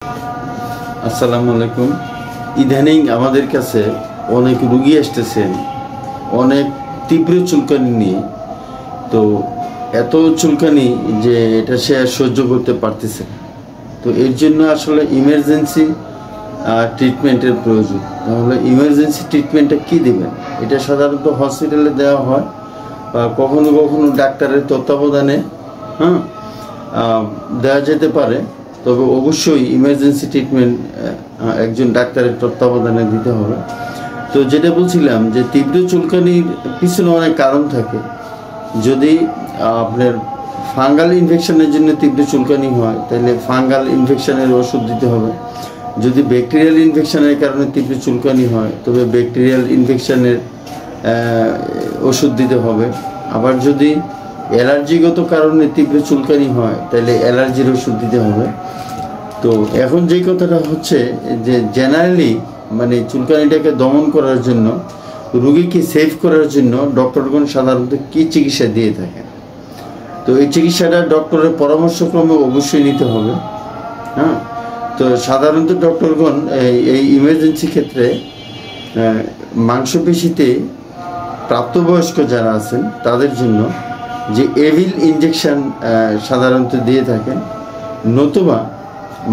আসসালামু আলাইকুম। ইদানিং আমাদের কাছে অনেক রুগী আসতেছেন অনেক তীব্র চুলকানি নিয়ে। তো এত চুলকানি যে এটা সে আর সহ্য করতে পারতেছে না। তো এর জন্য আসলে ইমার্জেন্সি ট্রিটমেন্টের প্রয়োজন। তাহলে ইমার্জেন্সি ট্রিটমেন্টটা কী দেবেন? এটা সাধারণত হসপিটালে দেওয়া হয় বা কখনো কখনো ডাক্তারের তত্ত্বাবধানে দেওয়া যেতে পারে। তবে অবশ্যই ইমার্জেন্সি ট্রিটমেন্ট একজন ডাক্তারের তত্ত্বাবধানে দিতে হবে। তো যেটা বলছিলাম যে তীব্র চুলকানির পিছনে অনেক কারণ থাকে। যদি আপনার ফাঙ্গাল ইনফেকশনের জন্য তীব্র চুলকানি হয় তাহলে ফাঙ্গাল ইনফেকশনের ওষুধ দিতে হবে। যদি ব্যাকটেরিয়াল ইনফেকশনের কারণে তীব্র চুলকানি হয় তবে ব্যাকটেরিয়াল ইনফেকশনের ওষুধ দিতে হবে। আবার যদি অ্যালার্জিগত কারণে তীব্র চুলকানি হয় তাহলে অ্যালার্জির ওষুধ দিতে হবে। তো এখন যেই কথাটা হচ্ছে যে জেনারেলি মানে চুলকানিটাকে দমন করার জন্য, রুগীকে সেভ করার জন্য ডক্টরগণ সাধারণত কী চিকিৎসা দিয়ে থাকেন। তো এই চিকিৎসাটা ডক্টরের পরামর্শক্রমে অবশ্যই নিতে হবে। তো সাধারণত ডক্টরগণ এই ইমার্জেন্সি ক্ষেত্রে মাংসপেশিতে প্রাপ্তবয়স্ক যারা আছেন তাদের জন্য যে এভিল ইনজেকশন সাধারণত দিয়ে থাকেন, নতুবা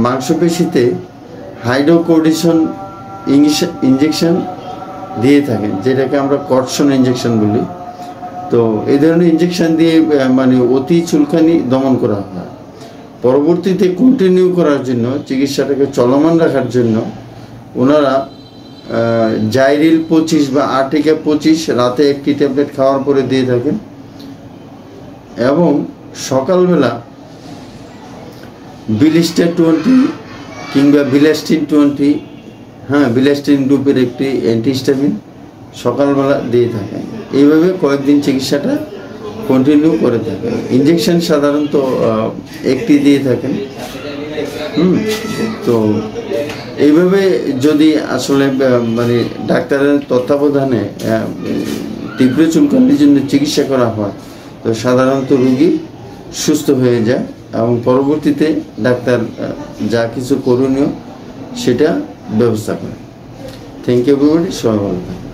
মাংসপেশিতে হাইড্রোকোর্টিসন ইনজেকশন দিয়ে থাকেন, যেটাকে আমরা কর্ষণ ইনজেকশন বলি। তো এই ধরনের ইনজেকশন দিয়ে মানে অতি চুলকানি দমন করা হয়। পরবর্তীতে কন্টিনিউ করার জন্য, চিকিৎসাটাকে চলমান রাখার জন্য ওনারা জাইরিল 25 বা আর্টিকা 25 রাতে একটি ট্যাবলেট খাওয়ার পরে দিয়ে থাকেন এবং সকালবেলা বিলিস্টার 20 কিংবা বিলাস্টিন 20, বিলাস্টিন গ্রুপের একটি অ্যান্টিহিস্টামিন সকালবেলা দিয়ে থাকেন। এইভাবে কয়েকদিন চিকিৎসাটা কন্টিনিউ করে থাকেন। ইনজেকশন সাধারণত একটি দিয়ে থাকেন। তো এইভাবে যদি আসলে মানে ডাক্তারের তত্ত্বাবধানে তীব্র চুলকানির জন্য চিকিৎসা করা হয় তো সাধারণত রোগী সুস্থ হয়ে যায় এবং পরবর্তীতে ডাক্তার যা কিছু করণীয় সেটা ব্যবস্থা করে। থ্যাংক ইউ এভরিবডি, সবাই ভালো থাকবেন।